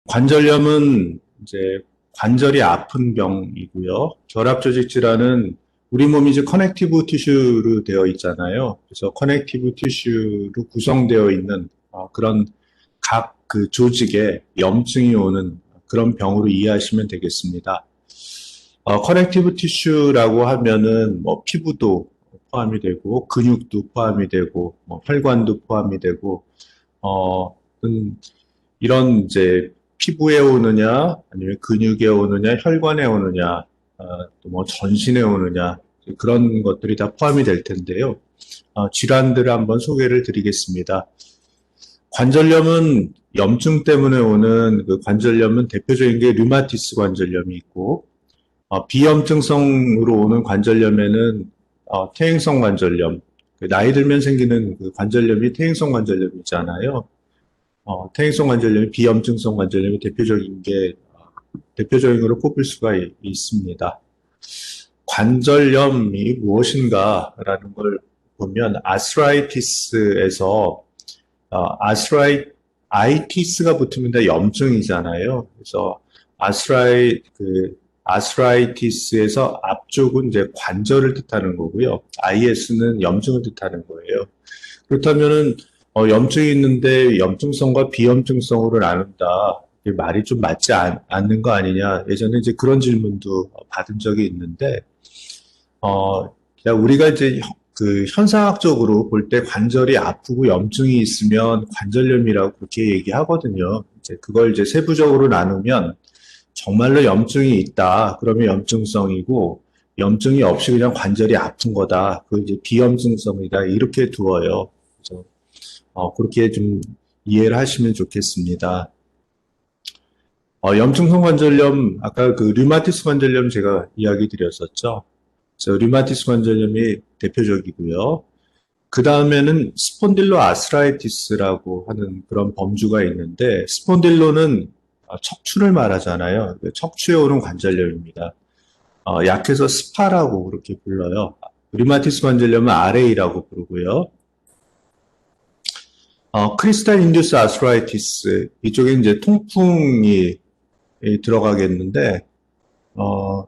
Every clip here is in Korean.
관절염은 이제 관절이 아픈 병이고요. 결합조직 질환은 우리 몸이 이제 커넥티브 티슈로 되어 있잖아요. 그래서 커넥티브 티슈로 구성되어 있는 그런 각 그 조직에 염증이 오는 그런 병으로 이해하시면 되겠습니다. 커넥티브 티슈라고 하면은 뭐 피부도 포함이 되고 근육도 포함이 되고 뭐 혈관도 포함이 되고 어, 이런 이제 피부에 오느냐, 아니면 근육에 오느냐, 혈관에 오느냐, 또 뭐 전신에 오느냐, 그런 것들이 다 포함이 될 텐데요. 질환들을 한번 소개를 드리겠습니다. 관절염은 염증 때문에 오는 그 관절염은 대표적인 게 류마티스 관절염이 있고, 비염증성으로 오는 관절염에는 퇴행성 관절염, 나이 들면 생기는 그 관절염이 퇴행성 관절염이잖아요. 퇴행성 관절염이 비염증성 관절염이 대표적인 걸로 꼽을 수가 있습니다. 관절염이 무엇인가라는 걸 보면 아스라이티스에서 아스라이티스가 붙으면 다 염증이잖아요. 그래서 아스라이티스에서 앞쪽은 이제 관절을 뜻하는 거고요. IS는 염증을 뜻하는 거예요. 그렇다면은 염증이 있는데 염증성과 비염증성으로 나눈다. 말이 좀 맞지 않는 거 아니냐. 예전에 이제 그런 질문도 받은 적이 있는데, 그냥 우리가 이제 그 현상학적으로 볼 때 관절이 아프고 염증이 있으면 관절염이라고 그렇게 얘기하거든요. 이제 그걸 이제 세부적으로 나누면 정말로 염증이 있다. 그러면 염증성이고, 염증이 없이 그냥 관절이 아픈 거다. 그 이제 비염증성이다. 이렇게 두어요. 그래서 그렇게 좀 이해를 하시면 좋겠습니다. 염증성 관절염, 아까 그 류마티스 관절염 제가 이야기 드렸었죠. 그래서 류마티스 관절염이 대표적이고요. 그 다음에는 스폰딜로 아스라이티스라고 하는 그런 범주가 있는데, 스폰딜로는 척추를 말하잖아요. 척추에 오는 관절염입니다. 약해서 스파라고 그렇게 불러요. 류마티스 관절염은 RA라고 부르고요. 크리스탈 인듀스 아스라이티스 이쪽에 이제 통풍이 들어가겠는데 어,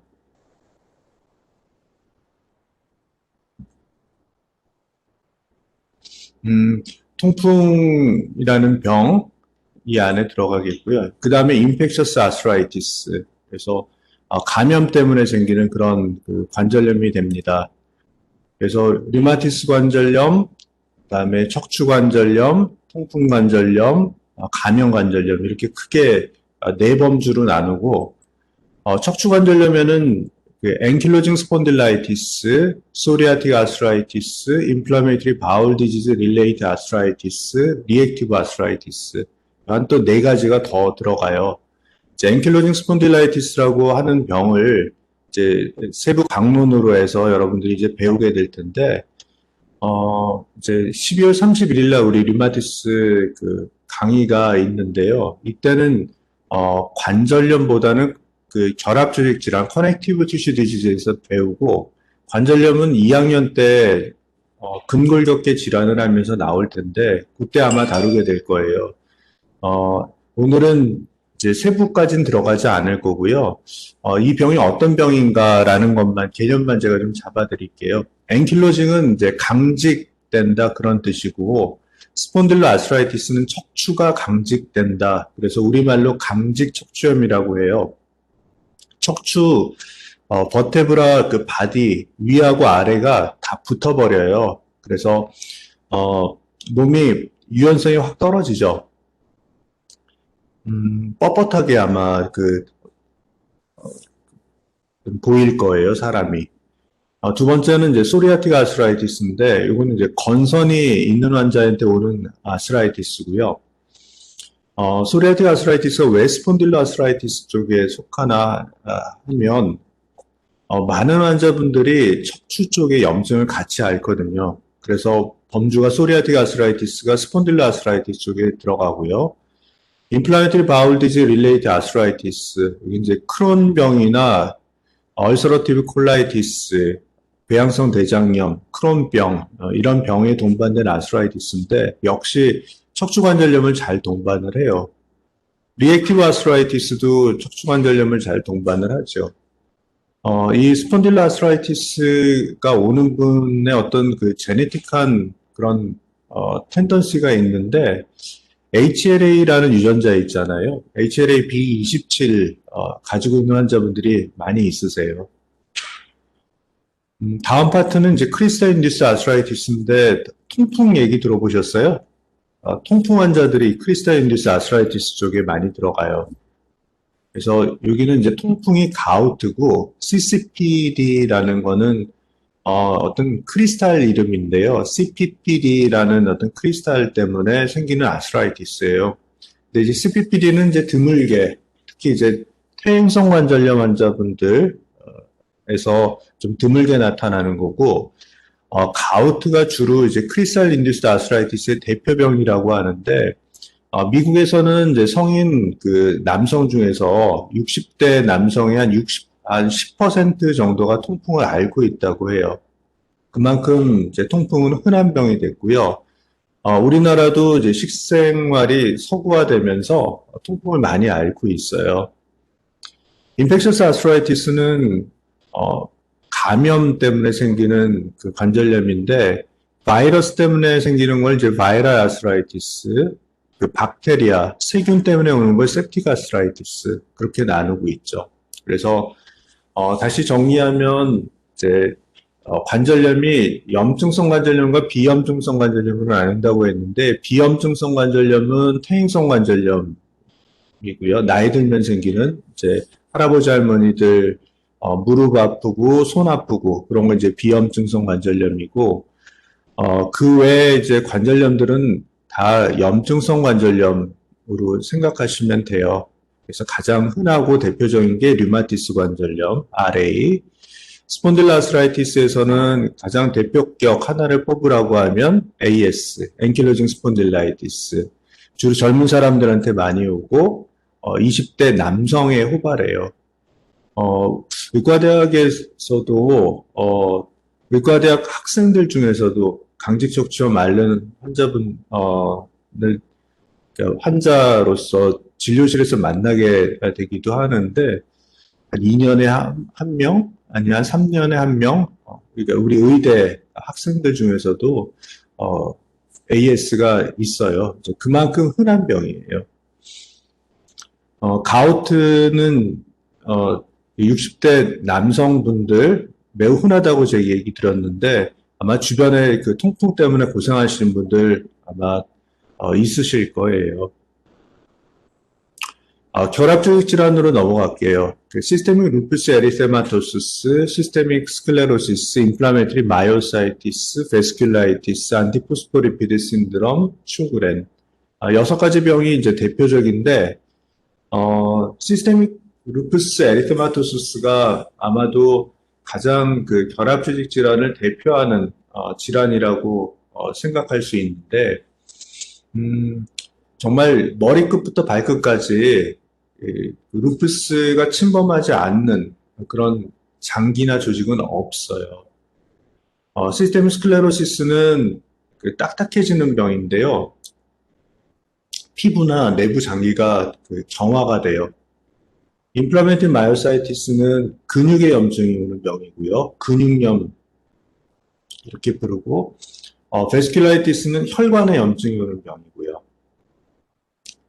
통풍이라는 병 이 안에 들어가겠고요. 그 다음에 인펙셔스 아스라이티스 그래서 감염 때문에 생기는 그런 그 관절염이 됩니다. 그래서 류마티스 관절염, 그다음에 척추 관절염, 통풍 관절염, 감염 관절염 이렇게 크게 네 범주로 나누고 척추 관절염에는 그 앵킬로징 스폰딜라이티스, 소리아틱 아스라이티스, 인플라메이터리 바울 디지즈 릴레이트 아스라이티스, 리액티브 아스라이티스 한 또 네 가지가 더 들어가요. 이제 앵킬로징 스폰딜라이티스라고 하는 병을 이제 세부 강론으로 해서 여러분들이 이제 배우게 될 텐데 이제 12월 31일 날 우리 류마티스 그 강의가 있는데요. 이때는 관절염보다는 그 결합조직 질환, 커넥티브 티슈 디지즈에서 배우고 관절염은 2학년 때 근골격계 질환을 하면서 나올 텐데 그때 아마 다루게 될 거예요. 오늘은 이제 세부까지는 들어가지 않을 거고요. 이 병이 어떤 병인가라는 것만, 개념만 제가 좀 잡아드릴게요. 앵킬로징은 이제 강직된다 그런 뜻이고, 스폰딜로 아스라이티스는 척추가 강직된다. 그래서 우리말로 강직 척추염이라고 해요. 척추, 버테브라 그 바디, 위하고 아래가 다 붙어버려요. 그래서, 몸이 유연성이 확 떨어지죠. 뻣뻣하게 아마 보일 거예요, 사람이. 두 번째는 이제 소리아틱 아스라이티스인데, 이거는 이제 건선이 있는 환자한테 오는 아스라이티스고요. 소리아틱 아스라이티스가 왜 스폰딜로 아스라이티스 쪽에 속하나 하면, 많은 환자분들이 척추 쪽에 염증을 같이 앓거든요. 그래서 범주가 소리아틱 아스라이티스가 스폰딜로 아스라이티스 쪽에 들어가고요. 인플라메이터리 바울 디즈 릴레이트 아스라이티스, 이제 크론병이나 얼서러티브 콜라이티스, 배양성 대장염, 크론병 이런 병에 동반된 아스라이티스인데 역시 척추관절염을 잘 동반을 해요. 리액티브 아스트라이티스도 척추관절염을 잘 동반을 하죠. 이 스폰딜라 아스트라이티스가 오는 분의 어떤 그 제네틱한 그런 텐던시가 있는데 HLA라는 유전자 있잖아요. HLA B27 가지고 있는 환자분들이 많이 있으세요. 다음 파트는 이제 크리스탈 인듀스 아스트라이티스인데 통풍 얘기 들어보셨어요? 통풍 환자들이 크리스탈 인듀스 아스트라이티스 쪽에 많이 들어가요. 그래서 여기는 이제 통풍이 가우트고 CCPD라는 거는 어떤 크리스탈 이름인데요. CPPD라는 어떤 크리스탈 때문에 생기는 아스트라이티스예요. 근데 이제 CPPD는 이제 드물게 특히 이제 퇴행성 관절염 환자분들에서 좀 드물게 나타나는 거고 가우트가 주로 이제 크리스탈 인듀스드 아스트라이티스의 대표병이라고 하는데 미국에서는 이제 성인 그 남성 중에서 60대 남성의 한 10% 정도가 통풍을 앓고 있다고 해요. 그만큼 이제 통풍은 흔한 병이 됐고요. 우리나라도 이제 식생활이 서구화되면서 통풍을 많이 앓고 있어요. 인펙셔스 아스트라이티스는 감염 때문에 생기는 그 관절염인데 바이러스 때문에 생기는 걸 이제 바이럴 아스트라이티스, 그 박테리아, 세균 때문에 오는 걸 septic 아스트라이티스 그렇게 나누고 있죠. 그래서 다시 정리하면 이제 관절염이 염증성 관절염과 비염증성 관절염으로 나눈다고 했는데 비염증성 관절염은 퇴행성 관절염이고요. 나이 들면 생기는 이제 할아버지 할머니들 무릎 아프고 손 아프고 그런 건 이제 비염증성 관절염이고 그 외에 이제 관절염들은 다 염증성 관절염으로 생각하시면 돼요. 그래서 가장 흔하고 대표적인 게 류마티스 관절염, RA. 스폰딜라스라이티스에서는 가장 대표격 하나를 뽑으라고 하면 AS, 앵킬로징 스폰딜라이티스. 주로 젊은 사람들한테 많이 오고 20대 남성의 호발이에요. 의과대학에서도 의과대학 학생들 중에서도 강직척추염 앓는 환자로서 진료실에서 만나게 되기도 하는데 한 2년에 한 명, 아니 한 3년에 한 명, 그러니까 우리 의대 학생들 중에서도 AS가 있어요. 그만큼 흔한 병이에요. 가우트는 60대 남성분들 매우 흔하다고 제가 얘기 들었는데 아마 주변에 그 통풍 때문에 고생하시는 분들 아마 있으실 거예요. 결합조직 질환으로 넘어갈게요. 시스테믹 루푸스 에리세마토시스, 시스테믹 스클레로시스, 인플라메토리 마이오사이티스, 베스큘라이티스, 안티포스포리피드 신드롬, 슈그렌. 6가지 병이 이제 대표적인데 시스테믹 루푸스 에리테마토시스가 아마도 가장 그 결합조직 질환을 대표하는 질환이라고 생각할 수 있는데 정말 머리끝부터 발끝까지 루푸스가 침범하지 않는 그런 장기나 조직은 없어요. 시스테믹 스클레로시스는 그 딱딱해지는 병인데요. 피부나 내부 장기가 그 경화가 돼요. 인플라메이티브 마이오사이티스는 근육의 염증이 오는 병이고요. 근육염 이렇게 부르고 베스큘라이티스는 혈관의 염증이 오는 병이고요.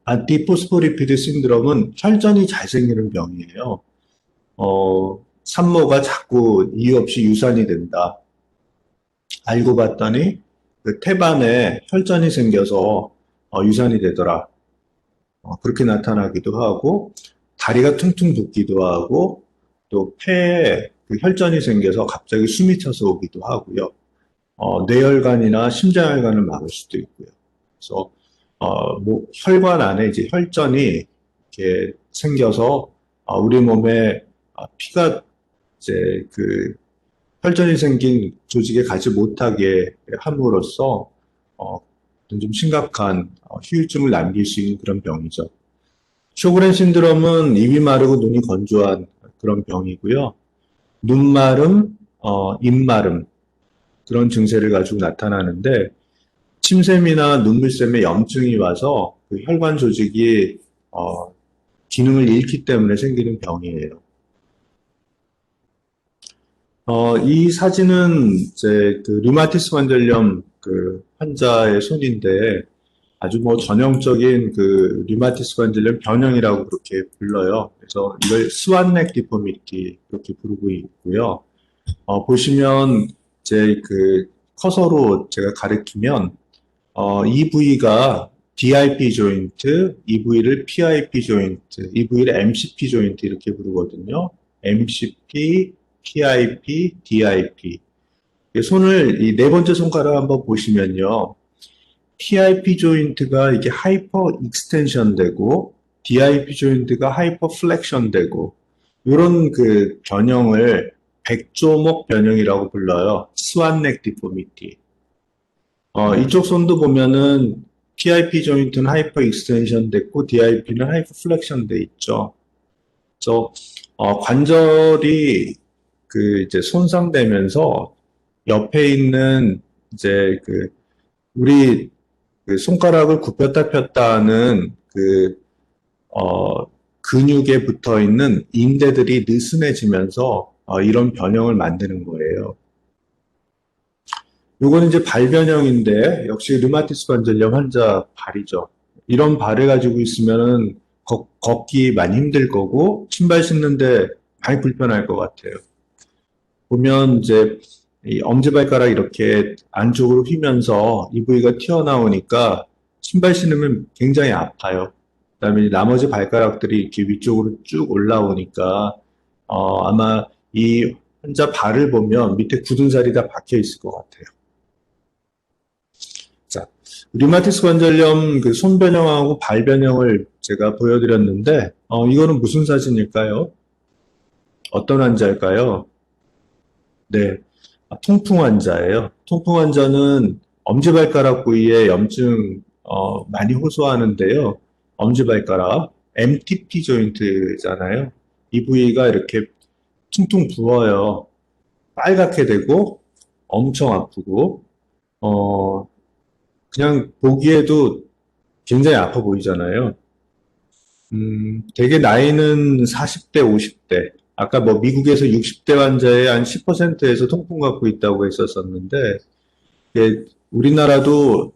안티포스포리피드 신드롬은 혈전이 잘 생기는 병이에요. 산모가 자꾸 이유 없이 유산이 된다. 알고 봤더니 그 태반에 혈전이 생겨서 유산이 되더라. 그렇게 나타나기도 하고 다리가 퉁퉁 붓기도 하고 또 폐에 그 혈전이 생겨서 갑자기 숨이 차서 오기도 하고요. 뇌혈관이나 심장혈관을 막을 수도 있고요. 그래서 혈관 안에 이제 혈전이 이렇게 생겨서 우리 몸에 피가 이제 그 혈전이 생긴 조직에 가지 못하게 함으로써 좀 심각한 후유증을 남길 수 있는 그런 병이죠. 쇼그렌 신드롬은 입이 마르고 눈이 건조한 그런 병이고요. 눈 마름, 입 마름 그런 증세를 가지고 나타나는데 침샘이나 눈물샘에 염증이 와서 그 혈관 조직이 기능을 잃기 때문에 생기는 병이에요. 이 사진은 이제 그 류마티스 관절염 그 환자의 손인데 아주 뭐 전형적인 그 류마티스 관절염 변형이라고 그렇게 불러요. 그래서 이걸 스완넥 디포미티 그렇게 부르고 있고요. 보시면 제 그 커서로 제가 가리키면 이 부위가 DIP 조인트, 이 부위를 PIP 조인트, 이 부위를 MCP 조인트 이렇게 부르거든요. MCP, PIP, DIP. 손을 이 네 번째 손가락 한번 보시면요. PIP 조인트가 이게 하이퍼 익스텐션 되고 DIP 조인트가 하이퍼 플렉션 되고 이런 그 변형을 백조목 변형이라고 불러요. 스완넥 디포미티. 이쪽 손도 보면은 PIP 조인트는 하이퍼 익스텐션 됐고 DIP는 하이퍼 플렉션 돼 있죠. 그래서 관절이 그 이제 손상되면서 옆에 있는 이제 그 우리 그 손가락을 굽혔다 폈다 하는 그 근육에 붙어 있는 인대들이 느슨해지면서 이런 변형을 만드는 거예요. 요거는 이제 발변형인데 역시 류마티스 관절염 환자 발이죠. 이런 발을 가지고 있으면은 걷기 많이 힘들 거고 신발 신는데 많이 불편할 것 같아요. 보면 이제 이 엄지발가락 이렇게 안쪽으로 휘면서 이 부위가 튀어나오니까 신발 신으면 굉장히 아파요. 그다음에 나머지 발가락들이 이렇게 위쪽으로 쭉 올라오니까 아마 이 환자 발을 보면 밑에 굳은 살이 다 박혀 있을 것 같아요. 자, 류마티스 관절염 그 손변형하고 발변형을 제가 보여드렸는데 이거는 무슨 사진일까요? 어떤 환자일까요? 네, 통풍 환자예요. 통풍 환자는 엄지발가락 부위에 염증 많이 호소하는데요. 엄지발가락 MTP 조인트잖아요. 이 부위가 이렇게 퉁퉁 부어요. 빨갛게 되고 엄청 아프고 그냥 보기에도 굉장히 아파 보이잖아요. 대개 나이는 40대, 50대. 아까 뭐 미국에서 60대 환자의 한 10%에서 통풍 갖고 있다고 했었었는데, 우리나라도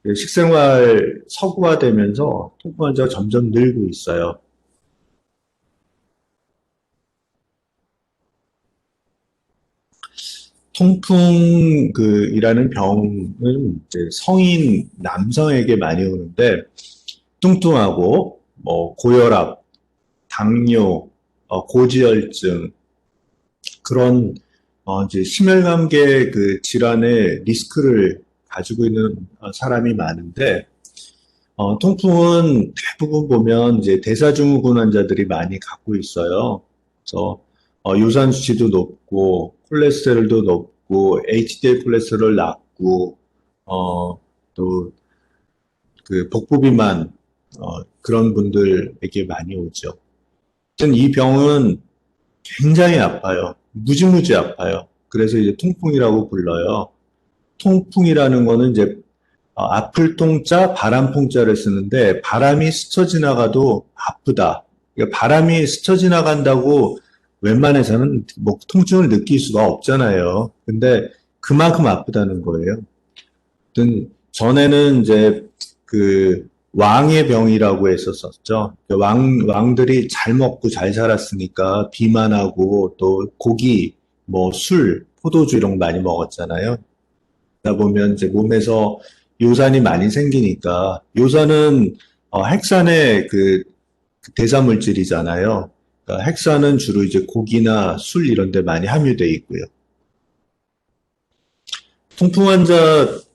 식생활 서구화되면서 통풍 환자가 점점 늘고 있어요. 통풍 이라는 병은 이제 성인 남성에게 많이 오는데, 뚱뚱하고 뭐 고혈압, 당뇨, 고지혈증 그런 이제 심혈관계 그 질환의 리스크를 가지고 있는 사람이 많은데 통풍은 대부분 보면 이제 대사증후군 환자들이 많이 갖고 있어요. 그래서 유산 수치도 높고 콜레스테롤도 높고 HDL 콜레스테롤 낮고 또 그 복부 비만 그런 분들에게 많이 오죠. 하여튼 이 병은 굉장히 아파요. 무지무지 아파요. 그래서 이제 통풍이라고 불러요. 통풍이라는 거는 이제 아플 통자, 바람 풍자를 쓰는데 바람이 스쳐 지나가도 아프다. 그러니까 바람이 스쳐 지나간다고 웬만해서는 뭐 통증을 느낄 수가 없잖아요. 근데 그만큼 아프다는 거예요. 하여튼 전에는 이제 그 왕의 병이라고 했었었죠. 왕들이 잘 먹고 잘 살았으니까 비만하고 또 고기, 뭐 술, 포도주 이런 거 많이 먹었잖아요. 그러다 보면 이제 몸에서 요산이 많이 생기니까 요산은 핵산의 그 대사물질이잖아요. 그러니까 핵산은 주로 이제 고기나 술 이런 데 많이 함유돼 있고요. 통풍 환자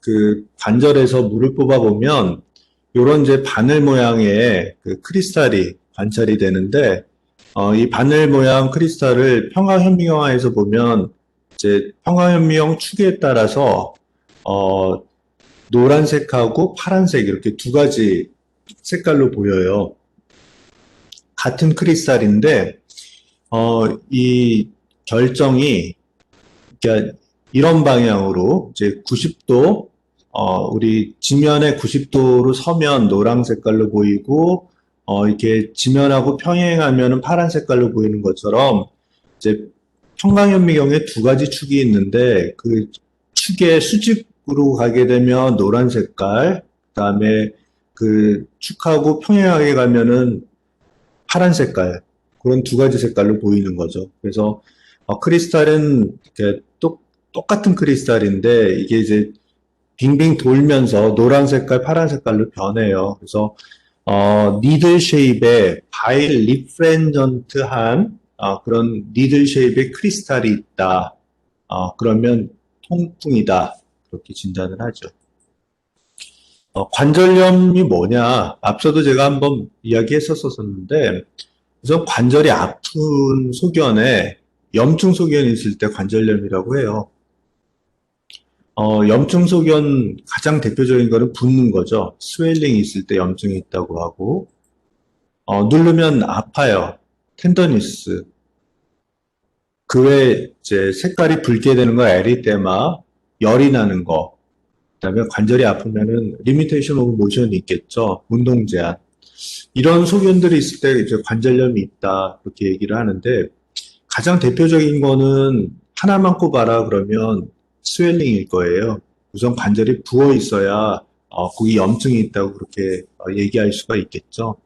그 관절에서 물을 뽑아 보면 요런 이제 바늘 모양의 그 크리스탈이 관찰이 되는데 이 바늘 모양 크리스탈을 평화현미경화에서 보면 이제 평화현미경 축에 따라서 노란색하고 파란색 이렇게 두 가지 색깔로 보여요. 같은 크리스탈인데 이 결정이 그러니까 이런 방향으로 이제 90도 우리 지면에 90도로 서면 노랑 색깔로 보이고 이렇게 지면하고 평행하면은 파란 색깔로 보이는 것처럼 이제 평강현미경에 두 가지 축이 있는데 그 축의 수직으로 가게 되면 노란 색깔, 그다음에 그 축하고 평행하게 가면은 파란 색깔, 그런 두 가지 색깔로 보이는 거죠. 그래서 크리스탈은 이렇게 똑같은 크리스탈인데 이게 이제 빙빙 돌면서 노란 색깔, 파란 색깔로 변해요. 그래서 니들 쉐입의 바일 리프렌전트한 그런 니들 쉐입의 크리스탈이 있다. 그러면 통풍이다. 그렇게 진단을 하죠. 관절염이 뭐냐? 앞서도 제가 한번 이야기했었었는데, 우선 관절이 아픈 소견에 염증 소견이 있을 때 관절염이라고 해요. 염증 소견 가장 대표적인 거는 붓는 거죠. 스웰링이 있을 때 염증이 있다고 하고, 누르면 아파요. 텐더니스. 그 외에 이제 색깔이 붉게 되는 거 에리테마, 열이 나는 거, 그다음에 관절이 아프면은 리미테이션 오브 모션이 있겠죠. 운동 제한. 이런 소견들이 있을 때 이제 관절염이 있다. 그렇게 얘기를 하는데 가장 대표적인 거는 하나만 꼽아라 그러면 스웰링일 거예요. 우선 관절이 부어 있어야 거기 염증이 있다고 그렇게 얘기할 수가 있겠죠.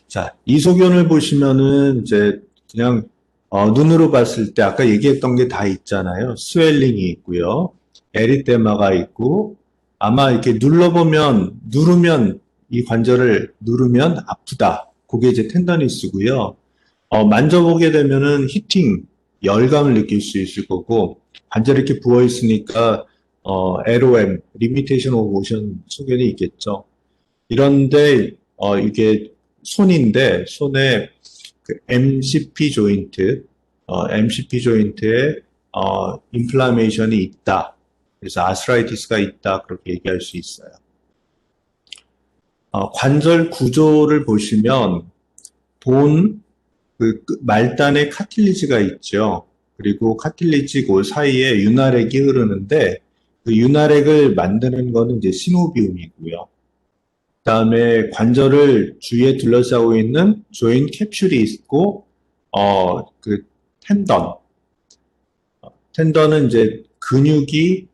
자, 이 소견을 보시면은 이제 그냥 눈으로 봤을 때 아까 얘기했던 게 다 있잖아요. 스웰링이 있고요. 에리테마가 있고 아마 이렇게 누르면 이 관절을 누르면 아프다. 그게 이제 텐더니스고요. 만져보게 되면은 히팅, 열감을 느낄 수 있을 거고 관절이 이렇게 부어 있으니까 LOM, 리미테이션 오브 모션 소견이 있겠죠. 이런데 이게 손인데 손에 그 MCP 조인트, MCP 조인트에 인플라메이션이 있다. 그래서 아스라이티스가 있다. 그렇게 얘기할 수 있어요. 관절 구조를 보시면 그 말단에 카틸리지가 있죠. 그리고 카틸리지 그 사이에 윤활액이 흐르는데 그 윤활액을 만드는 거는 이제 시노비움이고요. 그다음에 관절을 주위에 둘러싸고 있는 조인 캡슐이 있고 그 텐던. 텐던은 이제 근육이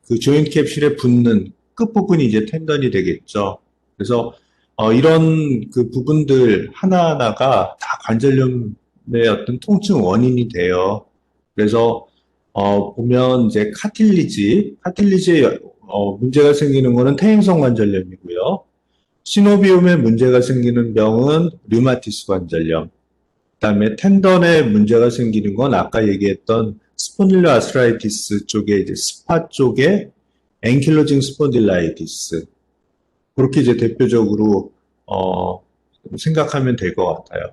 그 조인 캡슐에 붙는 끝부분이 이제 텐던이 되겠죠. 그래서 이런 그 부분들 하나하나가 다 관절염의 어떤 통증 원인이 돼요. 그래서 보면 이제 카틸리지에 문제가 생기는 거는 퇴행성 관절염이고요. 시노비움에 문제가 생기는 병은 류마티스 관절염. 그다음에 텐던에 문제가 생기는 건 아까 얘기했던 스폰딜로 아스라이티스 쪽에 이제 스파 쪽에 앵킬로징 스폰딜라이티스. 그렇게 이제 대표적으로 생각하면 될 것 같아요.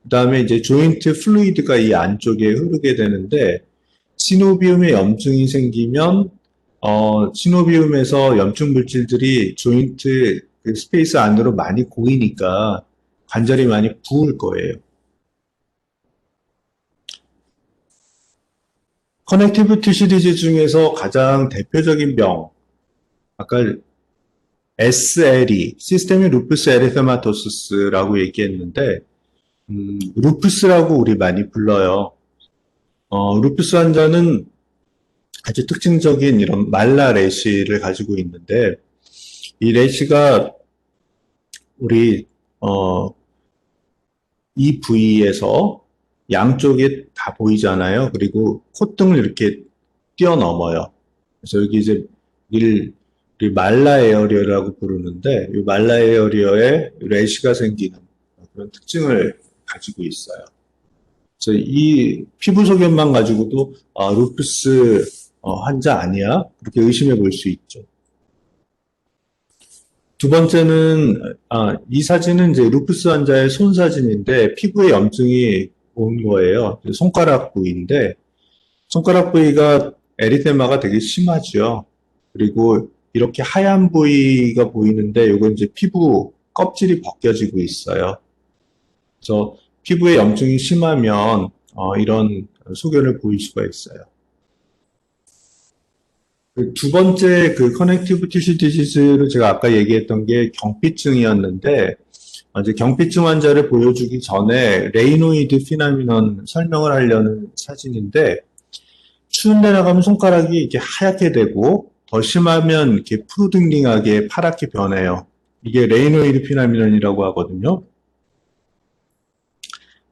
그다음에 이제 조인트 플루이드가 이 안쪽에 흐르게 되는데 시노비움에 염증이 생기면 시노비움에서 염증 물질들이 조인트 그 스페이스 안으로 많이 고이니까 관절이 많이 부을 거예요. 커넥티브 티슈 디지즈 중에서 가장 대표적인 병, 아까 SLE, 시스테믹 루푸스 에리테마토스라고 얘기했는데, 루푸스라고 우리 많이 불러요. 루푸스 환자는 아주 특징적인 이런 말라 래시를 가지고 있는데, 이 래시가 우리, 이 부위에서 양쪽에 다 보이잖아요. 그리고 콧등을 이렇게 뛰어넘어요. 그래서 여기 이제 우리 말라 에어리어라고 부르는데 이 말라 에어리어에 래시가 생기는 그런 특징을 가지고 있어요. 그래서 이 피부 소견만 가지고도 루푸스 환자 아니야? 그렇게 의심해 볼 수 있죠. 두 번째는 이 사진은 이제 루푸스 환자의 손 사진인데 피부에 염증이 온 거예요. 손가락 부위인데 손가락 부위가 에리테마가 되게 심하죠. 그리고 이렇게 하얀 부위가 보이는데 이건 이제 피부 껍질이 벗겨지고 있어요. 그래서 피부에 염증이 심하면 이런 소견을 보일 수가 있어요. 그 두 번째 그 커넥티브 티슈 디지즈를 제가 아까 얘기했던 게 경피증이었는데, 이제 경피증 환자를 보여주기 전에 레이노이드 피나미넌 설명을 하려는 사진인데, 추운 데 나가면 손가락이 이렇게 하얗게 되고, 더 심하면 이렇게 푸르딩딩하게 파랗게 변해요. 이게 레이노이드 피나미넌이라고 하거든요.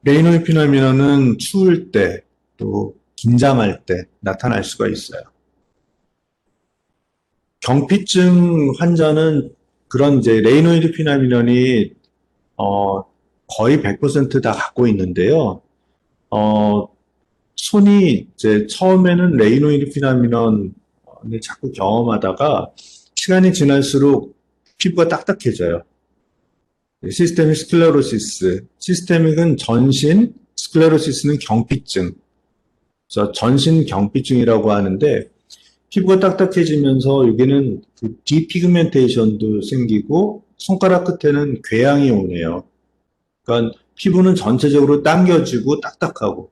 레이노이드 피나미넌은 추울 때, 또 긴장할 때 나타날 수가 있어요. 경피증 환자는 그런 이제 레이노이드 피나미넌이 거의 100%다 갖고 있는데요. 어, 손이 이제 처음에는 레이노이드 피나미넌을 자꾸 경험하다가 시간이 지날수록 피부가 딱딱해져요. 시스테믹 스클레로시스, 시스테믹은 전신, 스클레로시스는 경피증. 그래서 전신 경피증이라고 하는데 피부가 딱딱해지면서 여기는 그 디피그멘테이션도 생기고 손가락 끝에는 궤양이 오네요. 그러니까 피부는 전체적으로 당겨지고 딱딱하고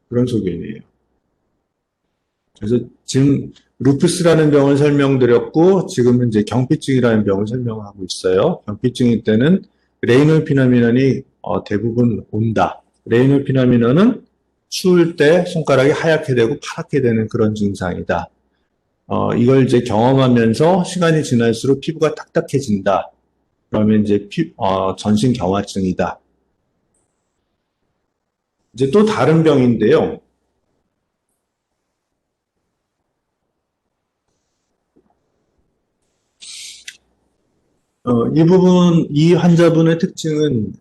그런 소견이에요. 그래서 지금 루푸스라는 병을 설명드렸고 지금은 이제 경피증이라는 병을 설명하고 있어요. 경피증일 때는 레이놀 피나미넌이 대부분 온다. 레이놀 피나미넌은 추울 때 손가락이 하얗게 되고 파랗게 되는 그런 증상이다. 이걸 이제 경험하면서 시간이 지날수록 피부가 딱딱해진다. 그러면 이제 전신 경화증이다. 이제 또 다른 병인데요. 이 환자분의 특징은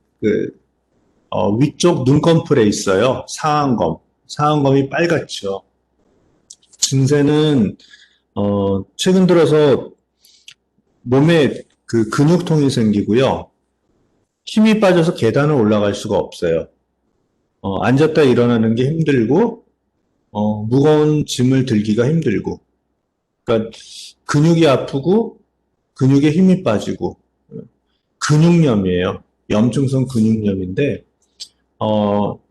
위쪽 눈꺼풀에 있어요. 상안검. 상안검이 빨갛죠. 증세는 최근 들어서 몸에 그 근육통이 생기고요. 힘이 빠져서 계단을 올라갈 수가 없어요. 앉았다 일어나는 게 힘들고, 무거운 짐을 들기가 힘들고, 그러니까 근육이 아프고, 근육에 힘이 빠지고, 근육염이에요. 염증성 근육염인데,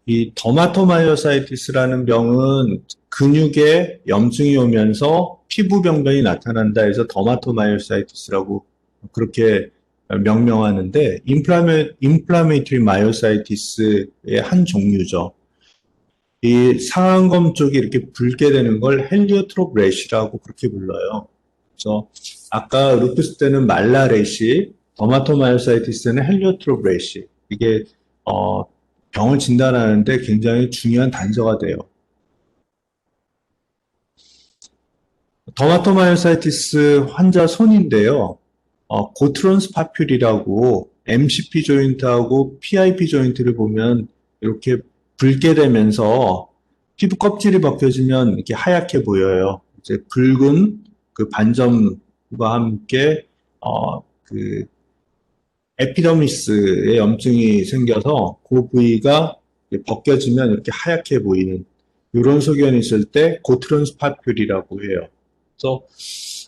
이 더마토마이오사이티스라는 병은 근육에 염증이 오면서 피부 병변이 나타난다 해서 더마토마이오사이티스라고 그렇게 명명하는데 인플라메이터리 마이오사이티스의 한 종류죠. 이 상안검 쪽이 이렇게 붉게 되는 걸 헬리오트롭 래시라고 그렇게 불러요. 그래서 아까 루푸스 때는 말라 래시, 더마토마이오사이티스 때는 헬리오트롭 래시. 이게 병을 진단하는데 굉장히 중요한 단서가 돼요. 더마토마이오사이티스 환자 손인데요. 고트론스 파퓰이라고 MCP 조인트하고 PIP 조인트를 보면 이렇게 붉게 되면서 피부 껍질이 벗겨지면 이렇게 하얗게 보여요. 이제 붉은 그 반점과 함께 그 에피더미스에 염증이 생겨서 그 부위가 벗겨지면 이렇게 하얗게 보이는 이런 소견이 있을 때 고트론스 파퓰이라고 해요. 그래서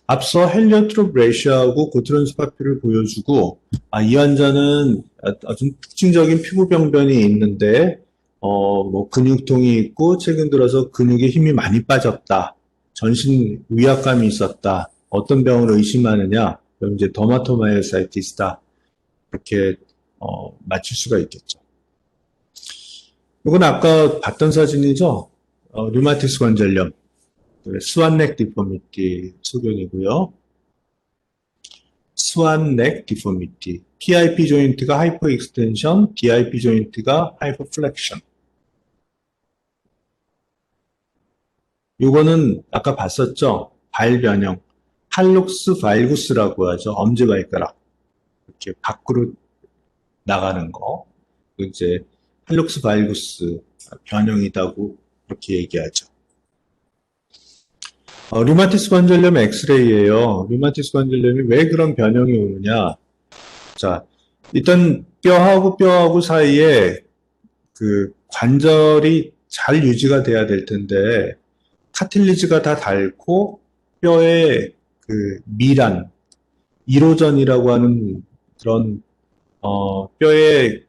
앞서 헬리오트롭 레이시하고 고트론스 파퓰을 보여주고 이 환자는 아주 특징적인 피부 병변이 있는데 뭐 근육통이 있고 최근 들어서 근육에 힘이 많이 빠졌다. 전신 위압감이 있었다. 어떤 병을 의심하느냐? 그럼 이제 더마토마이오사이티스다. 이렇게 맞출 수가 있겠죠. 이건 아까 봤던 사진이죠. 류마티스 관절염, 스완넥 디포미티 소견이고요. 스완넥 디포미티, PIP 조인트가 하이퍼 익스텐션, DIP 조인트가 하이퍼 플렉션. 요거는 아까 봤었죠. 발 변형, 할룩스 발구스라고 하죠. 엄지발가락. 이렇게 밖으로 나가는 거. 이제 할룩스 발구스 변형이다고 그렇게 얘기하죠. 류마티스 관절염 엑스레이예요. 류마티스 관절염이 왜 그런 변형이 오느냐? 자, 일단 뼈하고 사이에 그 관절이 잘 유지가 돼야 될 텐데 카틸리지가 다 닳고 뼈에 그 미란, 이로전이라고 하는 그런 뼈에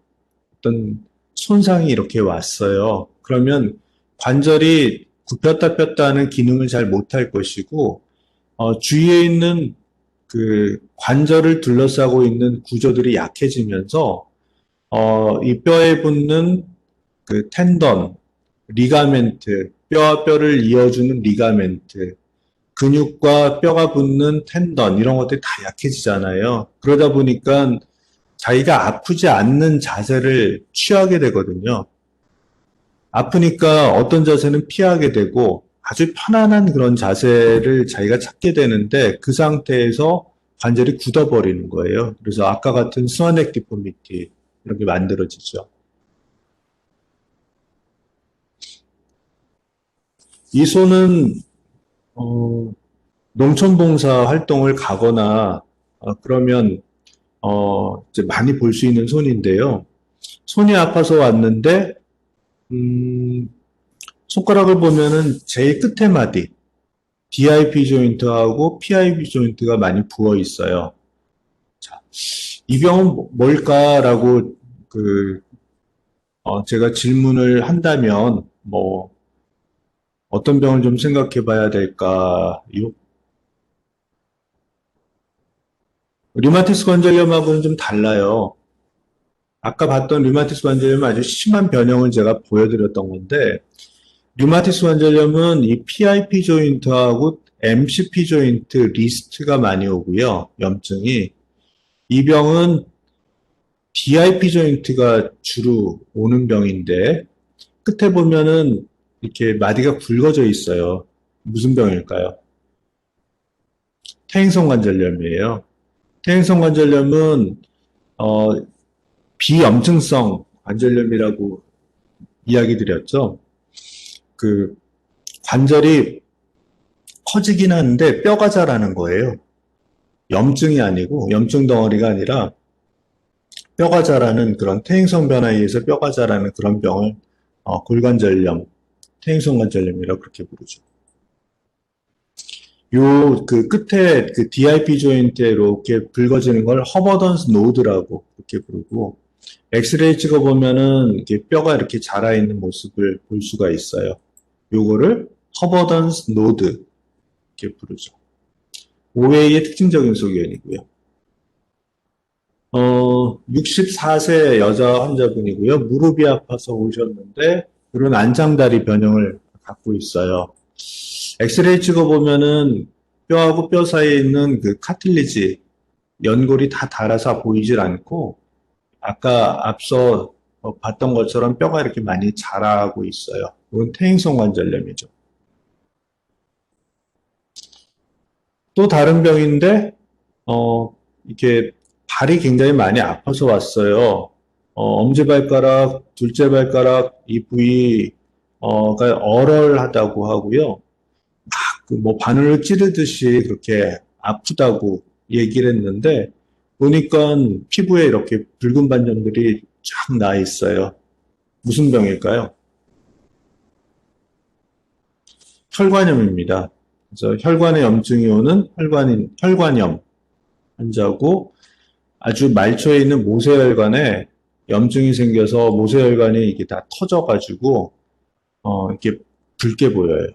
어떤 손상이 이렇게 왔어요. 그러면 관절이 굽혔다 폈다 하는 기능을 잘 못할 것이고 주위에 있는 그 관절을 둘러싸고 있는 구조들이 약해지면서 이 뼈에 붙는 그 텐던, 리가멘트, 뼈와 뼈를 이어주는 리가멘트, 근육과 뼈가 붙는 텐던 이런 것들이 다 약해지잖아요. 그러다 보니까 자기가 아프지 않는 자세를 취하게 되거든요. 아프니까 어떤 자세는 피하게 되고 아주 편안한 그런 자세를 자기가 찾게 되는데 그 상태에서 관절이 굳어버리는 거예요. 그래서 아까 같은 스와넥 디포미티 이렇게 만들어지죠. 이 손은 어, 농촌봉사 활동을 가거나 그러면 이제 많이 볼 수 있는 손인데요. 손이 아파서 왔는데 음, 손가락을 보면은 제일 끝에 마디 DIP 조인트하고 PIB 조인트가 많이 부어 있어요. 자, 이 병은 뭘까라고 그 제가 질문을 한다면 뭐 어떤 병을 좀 생각해 봐야 될까요? 류마티스 관절염하고는 좀 달라요. 아까 봤던 류마티스 관절염은 아주 심한 변형을 제가 보여드렸던 건데 류마티스 관절염은 이 PIP 조인트하고 MCP 조인트 리스트가 많이 오고요. 염증이. 이 병은 DIP 조인트가 주로 오는 병인데 끝에 보면은 이렇게 마디가 굵어져 있어요. 무슨 병일까요? 퇴행성 관절염이에요. 퇴행성 관절염은 어, 비염증성 관절염이라고 이야기 드렸죠. 그 관절이 커지긴 하는데 뼈가 자라는 거예요. 염증이 아니고 염증 덩어리가 아니라 뼈가 자라는 그런 퇴행성 변화에 의해서 뼈가 자라는 그런 병을 골관절염, 퇴행성 관절염이라고 그렇게 부르죠. 요 그 끝에 그 DIP 조인트에 이렇게 붉어지는 걸 허버던스 노드라고 그렇게 부르고 엑스레이 찍어보면은 이렇게 뼈가 이렇게 자라 있는 모습을 볼 수가 있어요. 요거를 허버던스 노드 이렇게 부르죠. OA의 특징적인 소견이고요. 64세 여자 환자분이고요. 무릎이 아파서 오셨는데 그런 안장다리 변형을 갖고 있어요. 엑스레이 찍어보면은 뼈하고 뼈 사이에 있는 그 카틸리지, 연골이 다 닳아서 보이질 않고 아까 앞서 봤던 것처럼 뼈가 이렇게 많이 자라고 있어요. 이건 퇴행성 관절염이죠. 또 다른 병인데 이렇게 발이 굉장히 많이 아파서 왔어요. 엄지발가락, 둘째 발가락 이 부위가 얼얼하다고 하고요. 그뭐 바늘을 찌르듯이 그렇게 아프다고 얘기를 했는데 보니까 피부에 이렇게 붉은 반점들이 쫙 나 있어요. 무슨 병일까요? 혈관염입니다. 그래서 혈관에 염증이 오는 혈관염 환자고 아주 말초에 있는 모세혈관에 염증이 생겨서 모세혈관이 이게 다 터져가지고 이렇게 붉게 보여요.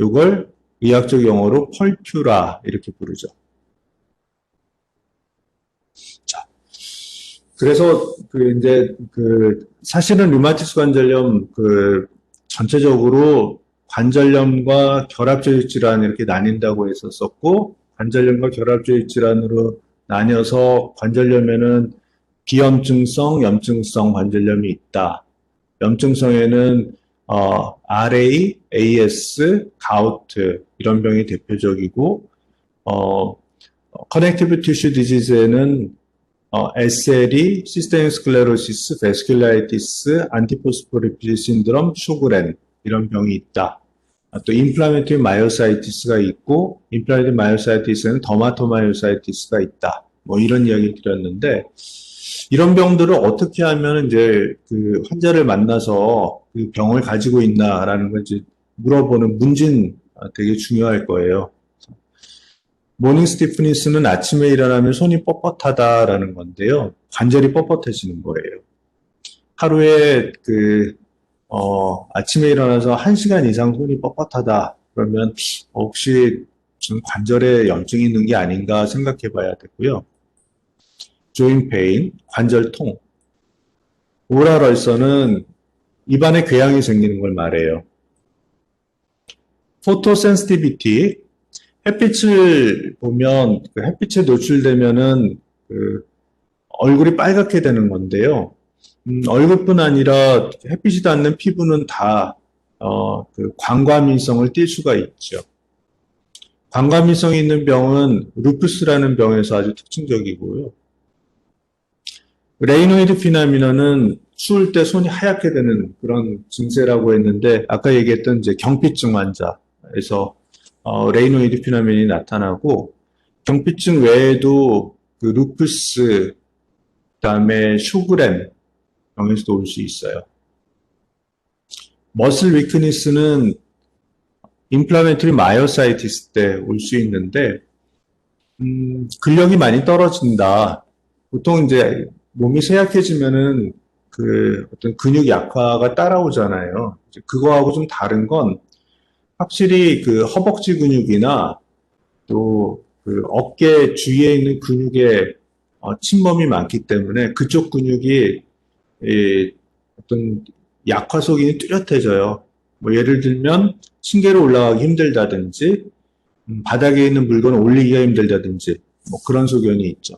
이걸 의학적 용어로 펄퓨라 이렇게 부르죠. 자, 그래서 그 이제 그 사실은 류마티스 관절염 그 전체적으로 관절염과 결합조직 질환 이렇게 나뉜다고 했었었고 관절염과 결합조직 질환으로 나뉘어서 관절염에는 비염증성, 염증성 관절염이 있다. 염증성에는 RA, AS, 가우트 이런 병이 대표적이고 어, 커넥티브 티슈 디지즈에는 SLE, 시스템 스클레로시스, 베스큘라이티스, 안티포스포리피드 신드롬, 쇼그렌 이런 병이 있다. 또 인플라메토리 마이오사이티스가 있고 인플라메토리 마이오사이티스는 더마토마이오사이티스가 있다. 뭐 이런 이야기를 드렸는데 이런 병들을 어떻게 하면 이제 그 환자를 만나서 그 병을 가지고 있나라는 걸 이제 물어보는 문진 되게 중요할 거예요. 모닝 스티프니스는 아침에 일어나면 손이 뻣뻣하다라는 건데요. 관절이 뻣뻣해지는 거예요. 하루에 아침에 일어나서 1시간 이상 손이 뻣뻣하다. 그러면 혹시 지금 관절에 염증이 있는 게 아닌가 생각해 봐야 되고요. 조잉 페인, 관절통. 오랄 얼서는 입안에 궤양이 생기는 걸 말해요. 포토 센시티비티, 햇빛을 보면 그 햇빛에 노출되면은 그 얼굴이 빨갛게 되는 건데요. 얼굴뿐 아니라 햇빛이 닿는 피부는 다 그 광과민성을 띌 수가 있죠. 광과민성이 있는 병은 루푸스라는 병에서 아주 특징적이고요. 레이노이드 피나미너는 추울 때 손이 하얗게 되는 그런 증세라고 했는데 아까 얘기했던 이제 경피증 환자에서 레이노이드 피나민이 나타나고 경피증 외에도 그 루푸스 그다음에 쇼그렌 병에서도 올 수 있어요. 머슬 위크니스는 인플라메토리 마이오사이티스 때 올 수 있는데 근력이 많이 떨어진다. 보통 이제 몸이 쇠약해지면은 그 어떤 근육 약화가 따라오잖아요. 그거하고 좀 다른 건 확실히 그 허벅지 근육이나 또 그 어깨 주위에 있는 근육에 침범이 많기 때문에 그쪽 근육이 어떤 약화 속이 뚜렷해져요. 뭐 예를 들면 층계로 올라가기 힘들다든지 바닥에 있는 물건을 올리기가 힘들다든지 뭐 그런 소견이 있죠.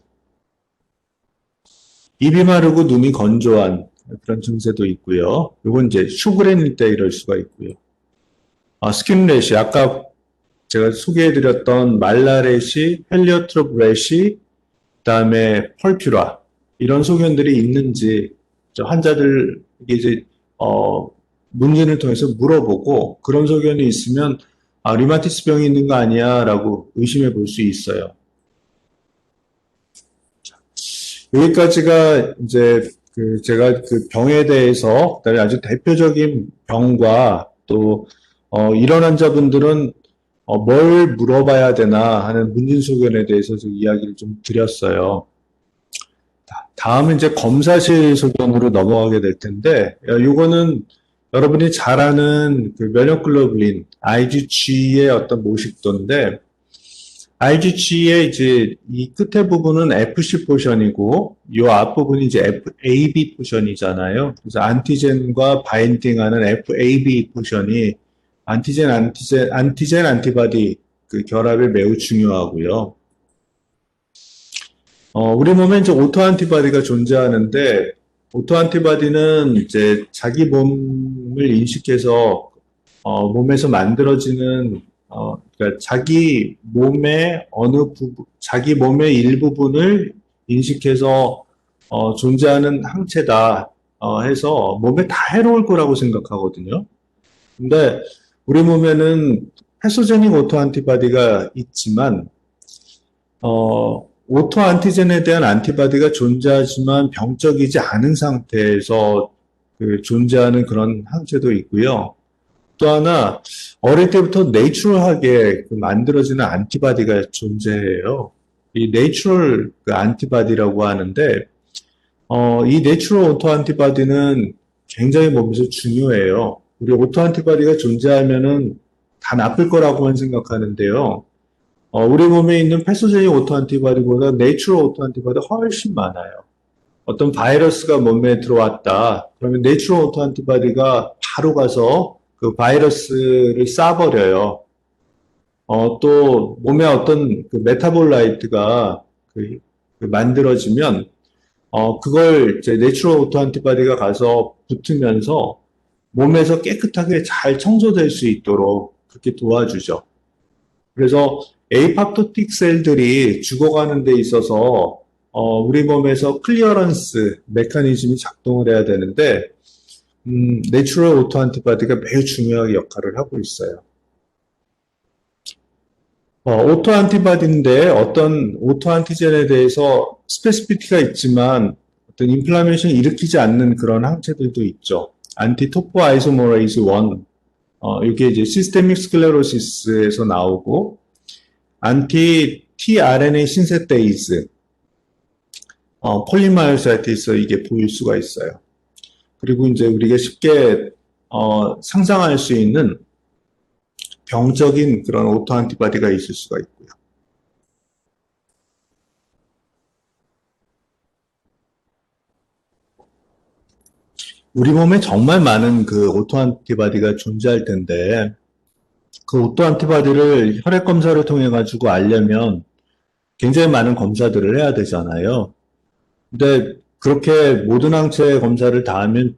입이 마르고 눈이 건조한 그런 증세도 있고요. 이건 이제 쇼그렌일 때 이럴 수가 있고요. 스킨래시 아까 제가 소개해드렸던 말라래시, 헬리오트롭 래시, 그다음에 펄퓨라 이런 소견들이 있는지 환자들에게 이제 문진을 통해서 물어보고 그런 소견이 있으면 류마티스 병이 있는 거 아니야라고 의심해 볼 수 있어요. 여기까지가 이제 제가 그 병에 대해서 그다음에 아주 대표적인 병과 또 이런 환자분들은 뭘 물어봐야 되나 하는 문진소견에 대해서 이야기를 좀 드렸어요. 다음은 이제 검사실 소견으로 넘어가게 될 텐데, 요거는 여러분이 잘 아는 그 면역글로불린, IgG의 어떤 모식도인데, IgG의 이제 이 끝에 부분은 FC 포션이고, 요 앞부분이 이제 FAB 포션이잖아요. 그래서 안티젠과 바인딩하는 FAB 포션이 안티젠 안티바디 그 결합에 매우 중요하고요. 우리 몸에 이제 오토 안티바디가 존재하는데, 오토 안티바디는 이제 자기 몸을 인식해서, 몸에서 만들어지는, 그러니까 자기 몸의 자기 몸의 일부분을 인식해서, 존재하는 항체다, 해서 몸에 다 해로울 거라고 생각하거든요. 근데 우리 몸에는 패소제닉 오토 안티바디가 있지만, 오토 안티젠에 대한 안티바디가 존재하지만 병적이지 않은 상태에서 존재하는 그런 항체도 있고요. 또 하나, 어릴 때부터 내추럴하게 만들어지는 안티바디가 존재해요. 이 내추럴 안티바디라고 하는데, 이 내추럴 오토 안티바디는 굉장히 몸에서 중요해요. 우리 오토 안티바디가 존재하면은 다 나쁠 거라고만 생각하는데요. 우리 몸에 있는 패소제닉 오토 안티바디보다 내추럴 오토 안티바디가 훨씬 많아요. 어떤 바이러스가 몸에 들어왔다. 그러면 내추럴 오토 안티바디가 바로 가서 그 바이러스를 쏴버려요. 또 몸에 어떤 그 메타볼라이트가 만들어지면 그걸 이제 내추럴 오토 안티바디가 가서 붙으면서 몸에서 깨끗하게 잘 청소될 수 있도록 그렇게 도와주죠. 그래서 에이팝토틱 셀들이 죽어가는 데 있어서 우리 몸에서 클리어런스 메커니즘이 작동을 해야 되는데 내추럴 오토 안티바디가 매우 중요하게 역할을 하고 있어요. 오토 안티바디인데 어떤 오토 안티젠에 대해서 스페시피티가 있지만 어떤 인플라메이션을 일으키지 않는 그런 항체들도 있죠. 안티토포 아이소모레이즈 1 이게 이제 시스테믹 스클레로시스에서 나오고 안티 tRNA 신세테이즈 폴리마이오사이티스 이게 보일 수가 있어요. 그리고 이제 우리가 쉽게 상상할 수 있는 병적인 그런 오토안티바디가 있을 수가 있고요. 우리 몸에 정말 많은 그 오토안티바디가 존재할 텐데, 그 오토안티바디를 혈액 검사를 통해 가지고 알려면 굉장히 많은 검사들을 해야 되잖아요. 근데 그렇게 모든 항체 검사를 다 하면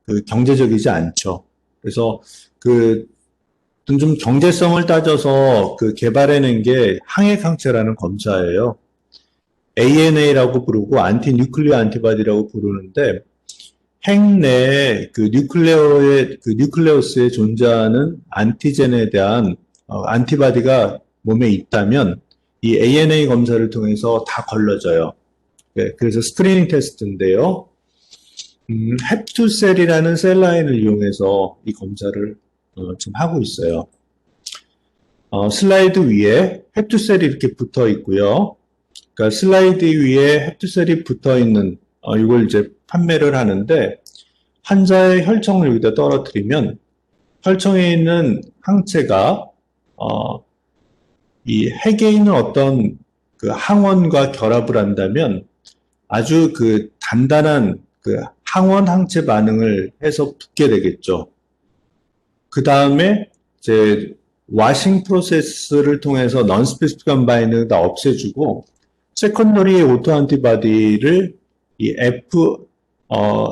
그 경제적이지 않죠. 그래서 그 좀 경제성을 따져서 그 개발해낸 게 항액항체라는 검사예요. ANA라고 부르고 안티 뉴클리어 안티바디라고 부르는데 핵 내에 그 뉴클레우스에 존재하는 안티젠에 대한 안티바디가 몸에 있다면 이 ANA 검사를 통해서 다 걸러져요. 네, 그래서 스크리닝 테스트인데요. 헵투셀이라는 셀 라인을 이용해서 이 검사를 지금 하고 있어요. 슬라이드 위에 헵투셀이 이렇게 붙어 있고요. 그러니까 슬라이드 위에 헵투셀이 붙어 있는 이걸 이제 판매를 하는데 환자의 혈청을 여기다 떨어뜨리면 혈청에 있는 항체가 이 핵에 있는 어떤 그 항원과 결합을 한다면 아주 그 단단한 그 항원 항체 반응을 해서 붙게 되겠죠. 그 다음에 이제 와싱 프로세스를 통해서 non-specific 바인딩을 다 없애주고 세컨더리 오토안티바디를 이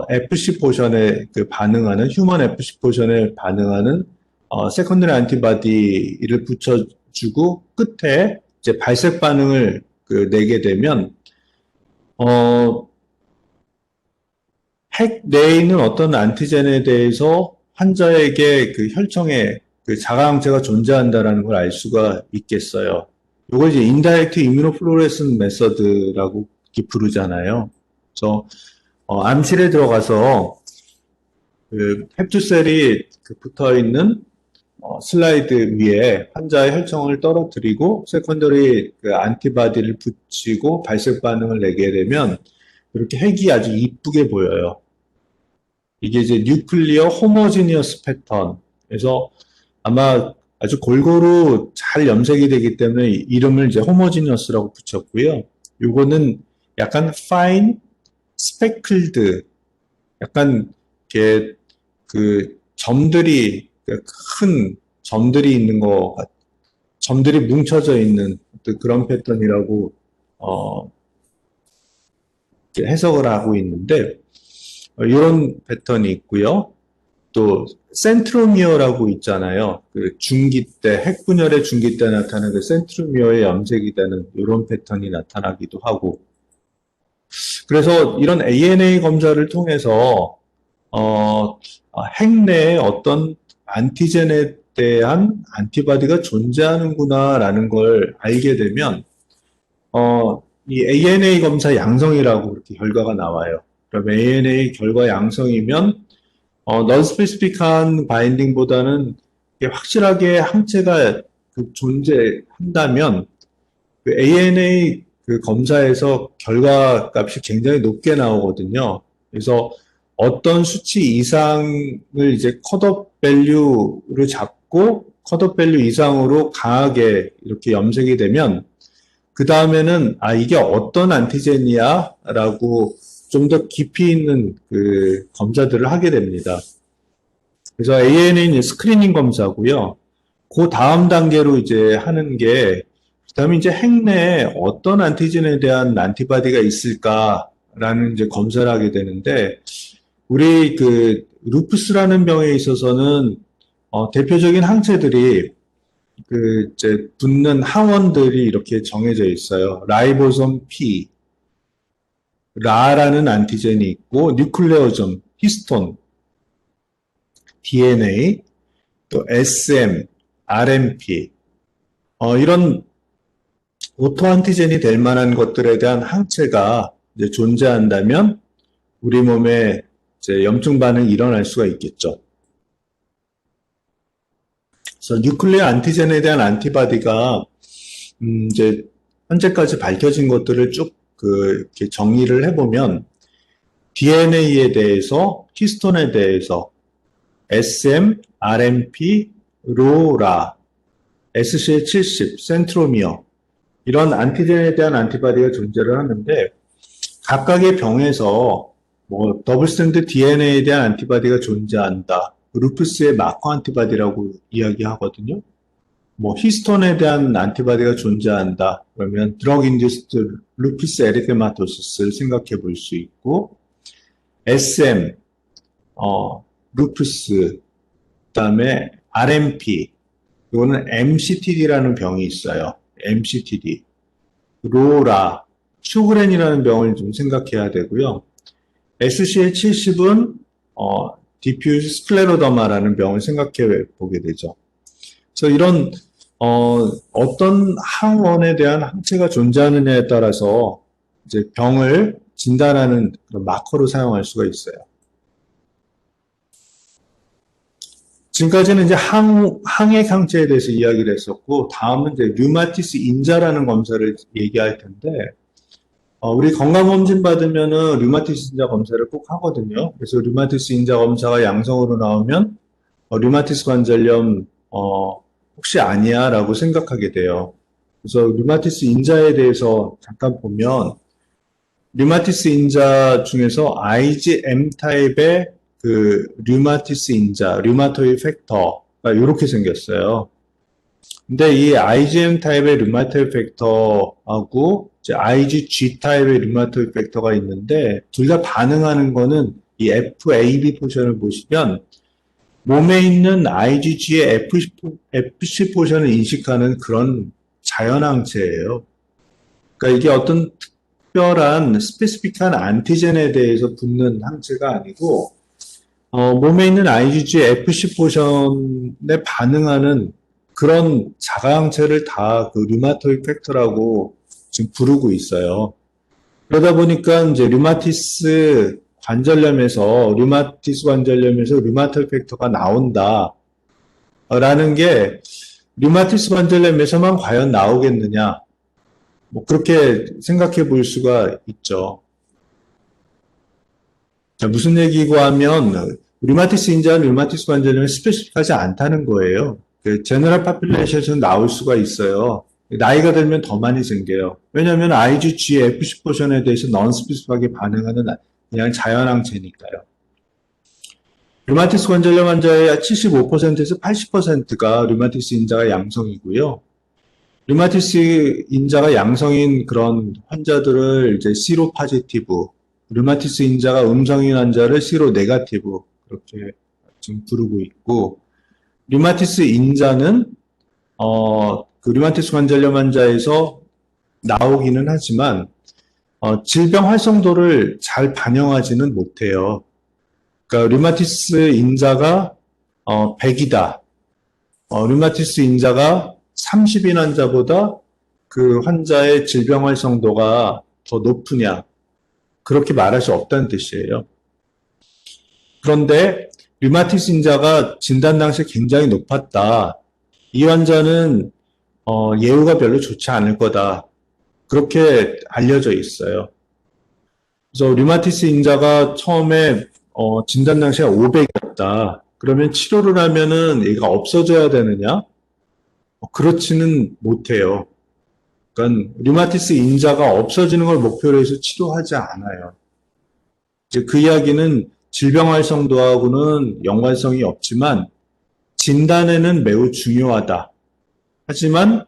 FC 포션에 그 반응하는 휴먼 FC 포션에 반응하는 세컨더리 안티바디를 붙여주고 끝에 이제 발색 반응을 그 내게 되면 핵 내에 있는 어떤 안티젠에 대해서 환자에게 그 혈청에 그 자가항체가 존재한다라는 걸 알 수가 있겠어요. 이걸 이제 인다이렉트 이뮤노플로레슨 메서드라고 부르잖아요. 그래서 암실에 들어가서 그 헵투셀이 그 붙어 있는 슬라이드 위에 환자의 혈청을 떨어뜨리고 세컨더리 그 안티바디를 붙이고 발색 반응을 내게 되면 이렇게 핵이 아주 이쁘게 보여요. 이게 이제 뉴클리어 호모지니어스 패턴. 그래서 아마 아주 골고루 잘 염색이 되기 때문에 이름을 이제 호모지니어스라고 붙였고요. 요거는 약간 파인 스페클드, 약간 이렇게 그 점들이 큰 점들이 있는 거, 점들이 뭉쳐져 있는 그런 패턴이라고 해석을 하고 있는데 이런 패턴이 있고요. 또 센트로미어라고 있잖아요. 그 중기 때 핵분열의 중기 때 나타나는 그 센트로미어의 염색이 되는 이런 패턴이 나타나기도 하고. 그래서 이런 ANA 검사를 통해서 핵 내에 어떤 안티젠에 대한 안티바디가 존재하는구나라는 걸 알게 되면 이 ANA 검사 양성이라고 그렇게 결과가 나와요. 그럼 ANA 결과 양성이면 non-specific한 바인딩보다는 확실하게 항체가 그 존재한다면 그 ANA 그 검사에서 결과 값이 굉장히 높게 나오거든요. 그래서 어떤 수치 이상을 이제 컷오프 밸류를 잡고 컷오프 밸류 이상으로 강하게 이렇게 염색이 되면 그 다음에는 이게 어떤 안티젠이야? 라고 좀 더 깊이 있는 그 검사들을 하게 됩니다. 그래서 ANA는 스크리닝 검사고요. 그 다음 단계로 이제 하는 게, 그 다음에 이제 핵 내에 어떤 안티젠에 대한 안티바디가 있을까라는 이제 검사를 하게 되는데, 우리 그 루푸스라는 병에 있어서는 대표적인 항체들이 그 이제 붙는 항원들이 이렇게 정해져 있어요. 라이보솜 P, 라라는 안티젠이 있고 뉴클레오점, 히스톤, DNA, 또 SM, RMP 이런 오토안티젠이 될 만한 것들에 대한 항체가 이제 존재한다면 우리 몸에 이제 염증 반응이 일어날 수가 있겠죠. 그래서 뉴클레어 안티젠에 대한 안티바디가 이제 현재까지 밝혀진 것들을 쭉 이렇게 정리를 해보면 DNA에 대해서, 히스톤에 대해서 SM, RMP, 로라, SCA70, 센트로미어 이런 안티젠에 대한 안티바디가 존재를 하는데 각각의 병에서 뭐 더블스탠드 DNA에 대한 안티바디가 존재한다. 루푸스의 마커 안티바디라고 이야기하거든요. 뭐 히스톤에 대한 안티바디가 존재한다. 그러면 드러그 인듀스드 루푸스 에리테마토시스를 생각해 볼 수 있고 SM, 루푸스, 그다음에 RMP, 이거는 MCTD라는 병이 있어요. MCTD. 로라, 슈그렌이라는 병을 좀 생각해야 되고요. SCA70은 디퓨즈 스클레로더마라는 병을 생각해 보게 되죠. 그래서 이런 어떤 항원에 대한 항체가 존재하느냐에 따라서 이제 병을 진단하는 그런 마커로 사용할 수가 있어요. 지금까지는 이제 항액 항체에 대해서 이야기를 했었고, 다음은 이제 류마티스 인자라는 검사를 얘기할 텐데, 우리 건강검진 받으면은 류마티스 인자 검사를 꼭 하거든요. 그래서 류마티스 인자 검사가 양성으로 나오면, 류마티스 관절염, 혹시 아니야? 라고 생각하게 돼요. 그래서 류마티스 인자에 대해서 잠깐 보면, 류마티스 인자 중에서 IgM 타입의 그 류마티스 인자, 류마토이드 팩터가 이렇게 생겼어요. 근데 이 IgM 타입의 류마토이드 팩터하고 이제 IgG 타입의 류마토이드 팩터가 있는데 둘 다 반응하는 거는 이 FAB 포션을 보시면 몸에 있는 IgG의 FC 포션을 인식하는 그런 자연항체예요. 그러니까 이게 어떤 특별한 스페시픽한 안티젠에 대해서 붙는 항체가 아니고 몸에 있는 IgG FC 포션에 반응하는 그런 자가항체를 다 그 류마토이드 팩터라고 지금 부르고 있어요. 그러다 보니까 이제 류마티스 관절염에서 류마토이드 팩터가 나온다. 라는 게 류마티스 관절염에서만 과연 나오겠느냐. 뭐 그렇게 생각해 볼 수가 있죠. 자, 무슨 얘기고 하면 류마티스 인자는 류마티스 관절염에 스페시픽하지 않다는 거예요. 그 제너럴 파퓰레이션에서 나올 수가 있어요. 나이가 들면 더 많이 생겨요. 왜냐하면 IgG FC 포션에 대해서 넌스페시픽하게 반응하는 그냥 자연항체니까요. 류마티스 관절염 환자의 75%에서 80%가 류마티스 인자가 양성이고요. 류마티스 인자가 양성인 그런 환자들을 이제 시로 파지티브, 류마티스 인자가 음성인 환자를 시로 네가티브 그렇게 지금 부르고 있고, 류마티스 인자는 그 류마티스 관절염 환자에서 나오기는 하지만 질병 활성도를 잘 반영하지는 못해요. 그러니까 류마티스 인자가 100이다. 류마티스 인자가 30인 환자보다 그 환자의 질병 활성도가 더 높으냐. 그렇게 말할 수 없다는 뜻이에요. 그런데 류마티스 인자가 진단 당시에 굉장히 높았다. 이 환자는 예후가 별로 좋지 않을 거다. 그렇게 알려져 있어요. 그래서 류마티스 인자가 처음에 진단 당시에 500이었다. 그러면 치료를 하면은 얘가 없어져야 되느냐? 그렇지는 못해요. 그러니까 류마티스 인자가 없어지는 걸 목표로 해서 치료하지 않아요. 이제 그 이야기는 질병 활성도하고는 연관성이 없지만 진단에는 매우 중요하다. 하지만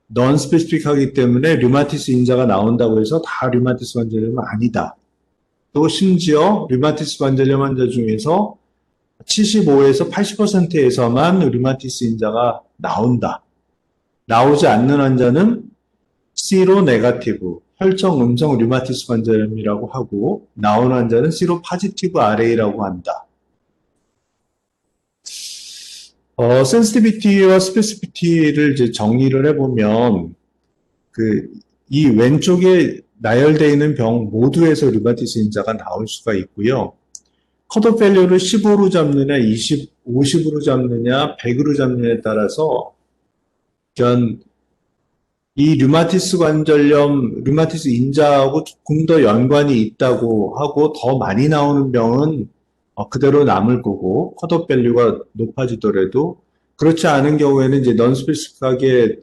넌스페시픽하기 때문에 류마티스 인자가 나온다고 해서 다 류마티스 관절염은 아니다. 또 심지어 류마티스 관절염 환자 중에서 75에서 80%에서만 류마티스 인자가 나온다. 나오지 않는 환자는 시로 네가티브, 혈청 음성 류마티스 관절염이라고 하고 나오는 환자는 시로 파지티브 RA라고 한다. 센시티비티와 스페시피티를 이제 정리를 해보면 이 왼쪽에 나열되어 있는 병 모두에서 류마티스 인자가 나올 수가 있고요. 컷오프 밸류를 15로 잡느냐, 50으로 잡느냐, 100으로 잡느냐에 따라서 이 류마티스 관절염, 류마티스 인자하고 조금 더 연관이 있다고 하고 더 많이 나오는 병은 그대로 남을 거고 컷오프 밸류가 높아지더라도 그렇지 않은 경우에는 이제 넌스페시픽하게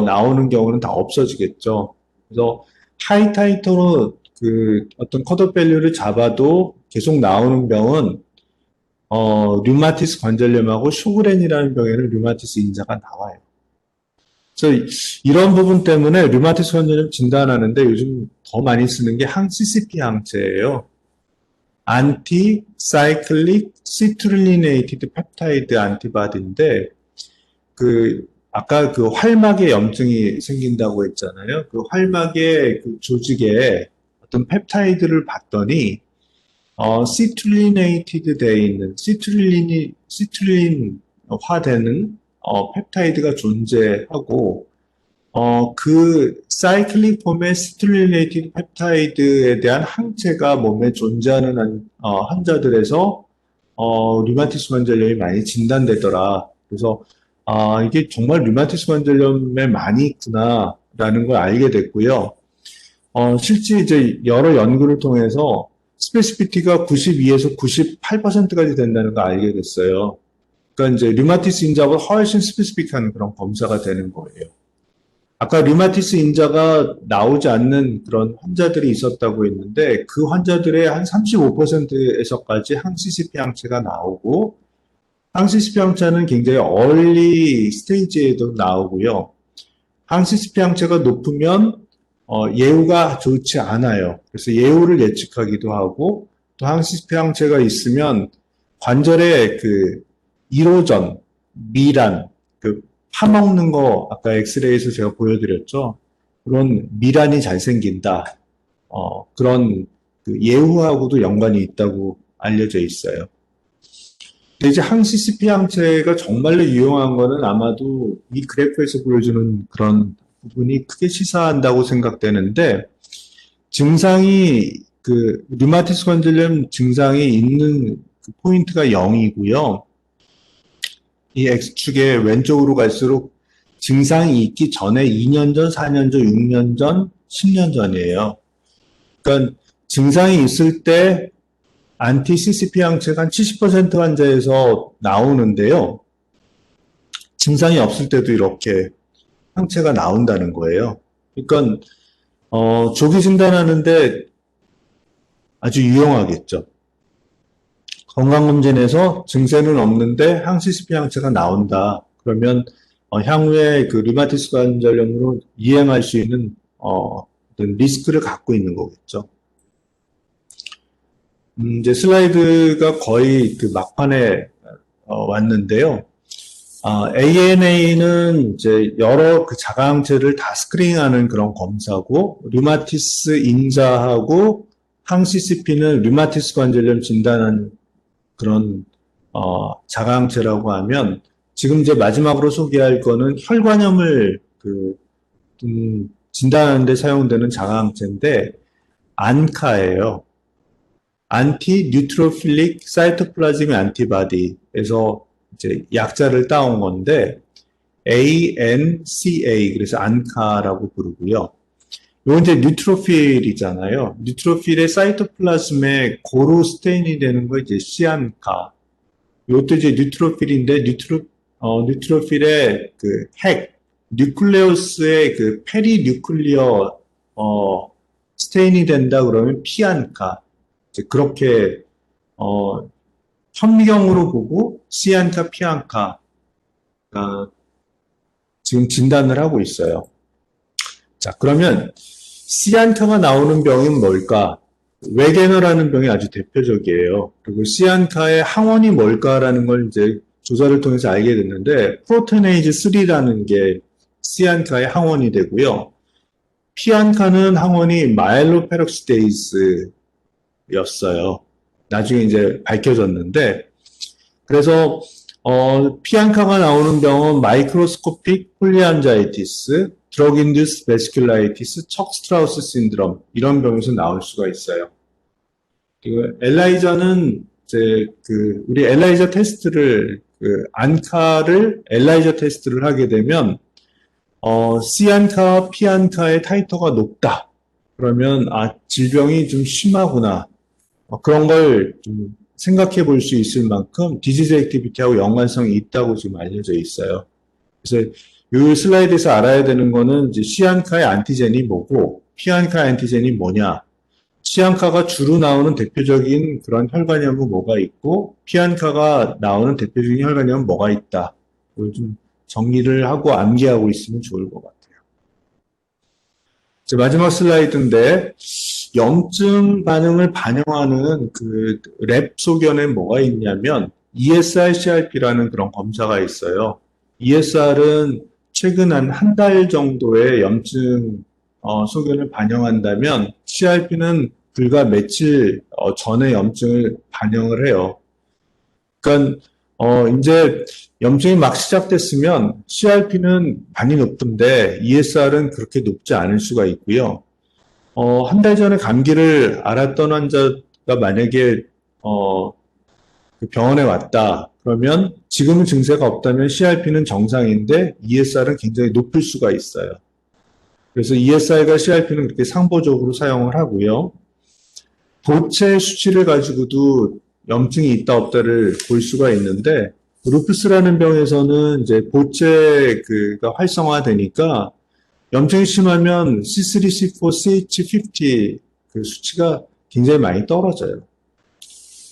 나오는 경우는 다 없어지겠죠. 그래서 하이 타이터로 그 어떤 컷오프 밸류를 잡아도 계속 나오는 병은 류마티스 관절염하고 쇼그렌이라는 병에는 류마티스 인자가 나와요. 그래서 이런 부분 때문에 류마티스 관절염 진단하는데 요즘 더 많이 쓰는 게 CCP 항체예요. 안티사이클릭 시트룰리네이티드 펩타이드 안티바디인데 그 아까 그 활막에 염증이 생긴다고 했잖아요. 그 활막의 그 조직에 어떤 펩타이드를 봤더니, 시트룰리네이티드 되어 있는 시트룰린화되는 펩타이드가 존재하고 그 사이클릭 폼의 시트룰리네이티드 펩타이드에 대한 항체가 몸에 존재하는 환자들에서 류마티스 관절염이 많이 진단되더라. 그래서 이게 정말 류마티스 관절염에 많이 있구나라는 걸 알게 됐고요. 실제 이제 여러 연구를 통해서 스페시피티가 92에서 98%까지 된다는 걸 알게 됐어요. 그러니까 이제 류마티스 인자보다 훨씬 스페시픽한 그런 검사가 되는 거예요. 아까 류마티스 인자가 나오지 않는 그런 환자들이 있었다고 했는데 그 환자들의 한 35%에서까지 항CCP 항체가 나오고 항CCP 항체는 굉장히 얼리 스테이지에도 나오고요. 항CCP 항체가 높으면 예후가 좋지 않아요. 그래서 예후를 예측하기도 하고 또 항CCP 항체가 있으면 관절의 그 이로전, 미란, 그 파먹는 거 아까 엑스레이에서 제가 보여드렸죠. 그런 미란이 잘 생긴다. 그런 그 예후하고도 연관이 있다고 알려져 있어요. 근데 이제 항CCP 항체가 정말로 유용한 거는 아마도 이 그래프에서 보여주는 그런 부분이 크게 시사한다고 생각되는데 증상이 그 류마티스 관절염 증상이 있는 그 포인트가 0이고요. 이 X축의 왼쪽으로 갈수록 증상이 있기 전에 2년 전, 4년 전, 6년 전, 10년 전이에요. 그러니까 증상이 있을 때 안티-CCP 항체가 한 70% 환자에서 나오는데요. 증상이 없을 때도 이렇게 항체가 나온다는 거예요. 그러니까 조기 진단하는데 아주 유용하겠죠. 건강검진에서 증세는 없는데 항CCP 항체가 나온다. 그러면 향후에 그 류마티스 관절염으로 이행할 수 있는 어떤 리스크를 갖고 있는 거겠죠. 이제 슬라이드가 거의 그 막판에 왔는데요. ANA는 이제 여러 그 자가항체를 다 스크린하는 그런 검사고, 류마티스 인자하고 항CCP는 류마티스 관절염 진단하는 그런 자가항체라고 하면 지금 이제 마지막으로 소개할 거는 혈관염을 진단하는 데 사용되는 자가항체인데 안카예요. 안티 뉴트로필릭 사이토플라즈믹 안티바디에서 이제 약자를 따온 건데 ANCA 그래서 안카라고 부르고요. 이건 이제 뉴트로필이잖아요. 뉴트로필의 사이토플라즘에 고루 스테인이 되는 거 이제 시안카. 이것도 이제 뉴트로필인데 뉴트로필의 그 핵, 뉴클레우스의 그 페리뉴클리어 스테인이 된다 그러면 피안카. 이제 그렇게 현미경으로 보고 시안카, 피안카 지금 진단을 하고 있어요. 자, 그러면 시안카가 나오는 병은 뭘까? 웨게너라는 병이 아주 대표적이에요. 그리고 시안카의 항원이 뭘까라는 걸 이제 조사를 통해서 알게 됐는데 프로테네이즈 3라는 게 시안카의 항원이 되고요. 피안카는 항원이 마일로페록시데이스였어요. 나중에 이제 밝혀졌는데 그래서 피안카가 나오는 병은 마이크로스코픽 폴리안자이티스, 드러그 인듀스 베스큘라이티스, 척스트라우스 신드롬 이런 병에서 나올 수가 있어요. 그리고 엘라이자는 이제 우리 엘라이자 테스트를 안카를 엘라이자 테스트를 하게 되면 C안카와 P안카의 타이터가 높다. 그러면 질병이 좀 심하구나. 그런 걸 좀 생각해 볼 수 있을 만큼 디지즈 액티비티하고 연관성이 있다고 지금 알려져 있어요. 그래서 이 슬라이드에서 알아야 되는 거는 이제 시안카의 안티젠이 뭐고 피안카의 안티젠이 뭐냐. 시안카가 주로 나오는 대표적인 그런 혈관염은 뭐가 있고 피안카가 나오는 대표적인 혈관염은 뭐가 있다. 이걸 좀 정리를 하고 암기하고 있으면 좋을 것 같아요. 이제 마지막 슬라이드인데 염증 반응을 반영하는 그 랩 소견에 뭐가 있냐면 ESR-CRP라는 그런 검사가 있어요. ESR은 최근 한 달 정도의 염증 소견을 반영한다면 CRP는 불과 며칠 전에 염증을 반영을 해요. 그러니까 이제 염증이 막 시작됐으면 CRP는 많이 높은데 ESR은 그렇게 높지 않을 수가 있고요. 한 달 전에 감기를 앓았던 환자가 만약에 그 병원에 왔다. 그러면 지금은 증세가 없다면 CRP는 정상인데 ESR은 굉장히 높을 수가 있어요. 그래서 ESR과 CRP는 그렇게 상보적으로 사용을 하고요. 보체 수치를 가지고도 염증이 있다 없다를 볼 수가 있는데 루푸스라는 병에서는 이제 보체가 활성화되니까 염증이 심하면 C3, C4, CH50 그 수치가 굉장히 많이 떨어져요.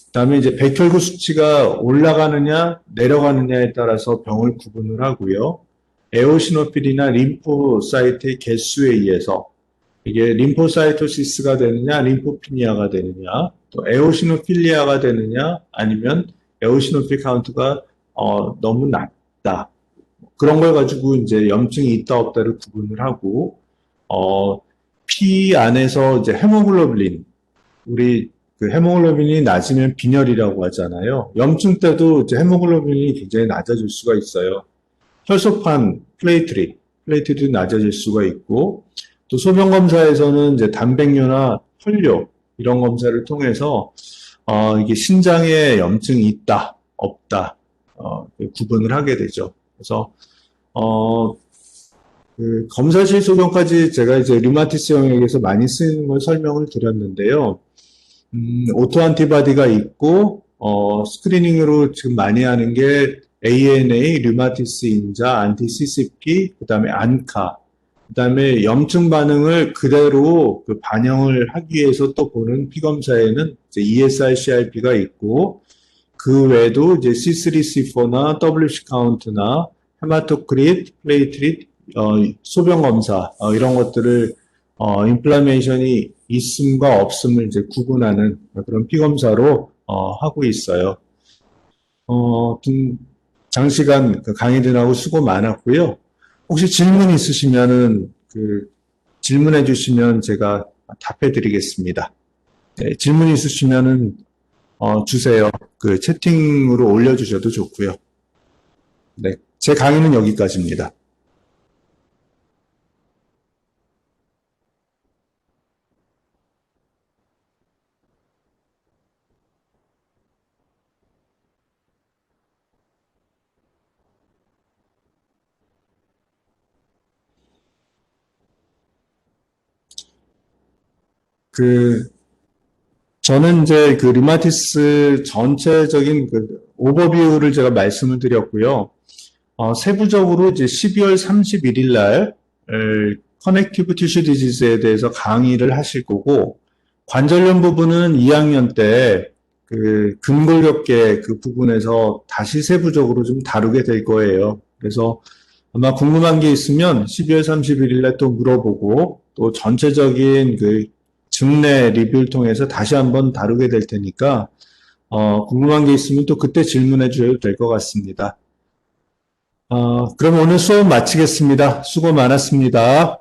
그다음에 이제 백혈구 수치가 올라가느냐 내려가느냐에 따라서 병을 구분을 하고요. 에오시노필이나 림포사이트의 개수에 의해서 이게 림포사이토시스가 되느냐, 림포피니아가 되느냐, 또 에오시노필리아가 되느냐, 아니면 에오시노필 카운트가 너무 낮다. 그런 걸 가지고 이제 염증이 있다 없다를 구분을 하고 피 안에서 이제 헤모글로빈 우리 그 헤모글로빈이 낮으면 빈혈이라고 하잖아요. 염증 때도 이제 헤모글로빈이 굉장히 낮아질 수가 있어요. 혈소판 플레이트도 낮아질 수가 있고 또 소변 검사에서는 이제 단백뇨나 혈뇨 이런 검사를 통해서 이게 신장에 염증이 있다 없다 구분을 하게 되죠. 그래서 그 검사실 소견까지 제가 이제 류마티스 영역에서 많이 쓰는 걸 설명을 드렸는데요. 오토안티바디가 있고 스크리닝으로 지금 많이 하는 게 ANA, 류마티스 인자, 안티-CCP, 그 다음에 안카, 그 다음에 염증 반응을 그대로 그 반영을 하기 위해서 또 보는 피검사에는 이제 ESR-CRP가 있고 그 외에도 이제 C3, C4나 WC 카운트나 헤마토크릿, 플레이트릿, 소변 검사 이런 것들을 인플라메이션이 있음과 없음을 이제 구분하는 그런 피검사로 하고 있어요. 장시간 그 강의들하고 수고 많았고요. 혹시 질문 있으시면은 그 질문해 주시면 제가 답해 드리겠습니다. 네, 질문 있으시면은 주세요. 그 채팅으로 올려주셔도 좋고요. 네, 제 강의는 여기까지입니다. 저는 이제 그 류마티스 전체적인 그 오버뷰를 제가 말씀을 드렸고요. 세부적으로 이제 12월 31일 날 커넥티브 티슈 디지즈에 대해서 강의를 하실 거고 관절염 부분은 2학년 때 그 근골격계 그 부분에서 다시 세부적으로 좀 다루게 될 거예요. 그래서 아마 궁금한 게 있으면 12월 31일 날 또 물어보고 또 전체적인 그 증례 리뷰를 통해서 다시 한번 다루게 될 테니까 궁금한 게 있으면 또 그때 질문해 주셔도 될 것 같습니다. 그럼 오늘 수업 마치겠습니다. 수고 많았습니다.